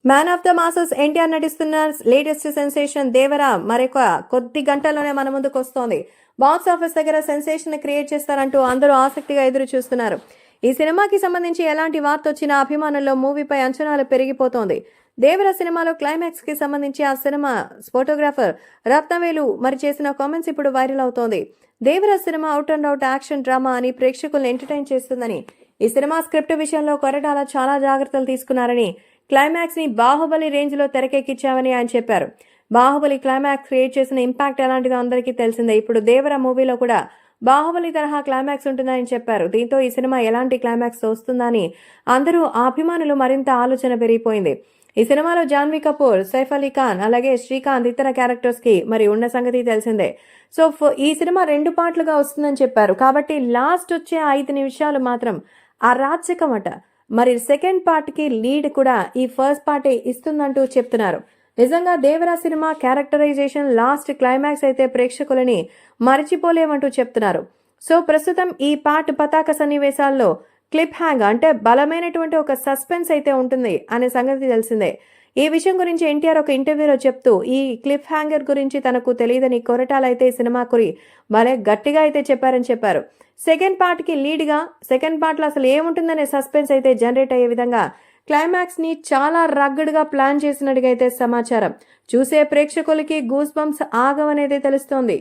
Man of the masses NTR నటిస్తున్న latest sensation Devara మరొక కొద్ది గంటల్లోనే మన ముందుకు వస్తోంది. బాక్స్ ఆఫీస్ దగ్గర సెన్సేషన్ క్రియేట్ చేస్తారంటూ అందరూ ఆసక్తిగా ఎదురు చూస్తున్నారు. ఈ సినిమాకి సంబంధించి ఎలాంటి వార్త వచ్చినా అభిమానుల్లో మూవీపై అంచనాలు పెరిగిపోతోంది. దేవర సినిమాలో క్లైమాక్స్ కి సంబంధించి ఆ సినిమా ఫోటోగ్రాఫర్ రత్నవేలు మరి చేసిన కామెంట్స్ ఇప్పుడు వైరల్ అవుతోంది. Devara cinema out and out action drama అని ప్రేక్షకులను ఎంటర్టైన్ చేస్తుందని, ఈ సినిమా స్క్రిప్ట్ విషయంలో కొరటాల చాలా జాగ్రత్తలు తీసుకున్నారని, క్లైమాక్స్ ని బాహుబలి రేంజ్ లో తెరకెక్కించామని ఆయన చెప్పారు. బాహుబలి క్లైమాక్స్ క్రియేట్ చేసిన ఇంపాక్ట్ ఎలాంటిదో అందరికీ తెలిసిందే. ఇప్పుడు దేవర మూవీలో కూడా బాహుబలి తరహా క్లైమాక్స్ ఉంటుందని చెప్పారు. దీంతో ఈ సినిమా ఎలాంటి క్లైమాక్స్ వస్తుందని అందరూ అభిమానులు మరింత ఆలోచన పెరిగిపోయింది. ఈ సినిమాలో జాన్వీ కపూర్, సైఫ్ అలీ ఖాన్, అలాగే శ్రీకాంత్ ఇతర క్యారెక్టర్స్ కి మరి ఉన్న సంగతి తెలిసిందే. సో ఈ సినిమా 2 పార్ట్లుగా వస్తుందని చెప్పారు. కాబట్టి లాస్ట్ వచ్చే 5 నిమిషాలు మాత్రం అరాచకమట. మరి సెకండ్ పార్ట్ కి లీడ్ కూడా ఈ ఫస్ట్ పార్టే ఇస్తుందంటూ చెప్తున్నారు. నిజంగా దేవరా సినిమా క్యారెక్టరైజేషన్ లాస్ట్ క్లైమాక్స్ అయితే ప్రేక్షకులని మరచిపోలేమంటూ చెప్తున్నారు. సో ప్రస్తుతం ఈ పార్ట్ పతాక సన్నివేశాల్లో క్లిప్ హ్యాంగ్ అంటే బలమైనటువంటి ఒక సస్పెన్స్ అయితే ఉంటుంది అనే సంగతి తెలిసిందే. ఈ విషయం గురించి ఎన్టీఆర్ ఒక ఇంటర్వ్యూలో చెప్తూ ఈ క్లిప్ హ్యాంగర్ గురించి తనకు తెలియదని కొరటాల అయితే ఈ సినిమా గురి భలే గట్టిగా అయితే చెప్పారని చెప్పారు. సెకండ్ పార్ట్ కి లీడ్ గా సెకండ్ పార్ట్ లో అసలు ఏముంటుందనే సస్పెన్స్ అయితే జనరేట్ అయ్యే విధంగా క్లైమాక్స్ ని చాలా రగ్గడ్ గా ప్లాన్ చేసినట్టుగా అయితే సమాచారం. చూసే ప్రేక్షకులకి గూస్ బంప్స్ ఆగవనేది తెలుస్తోంది.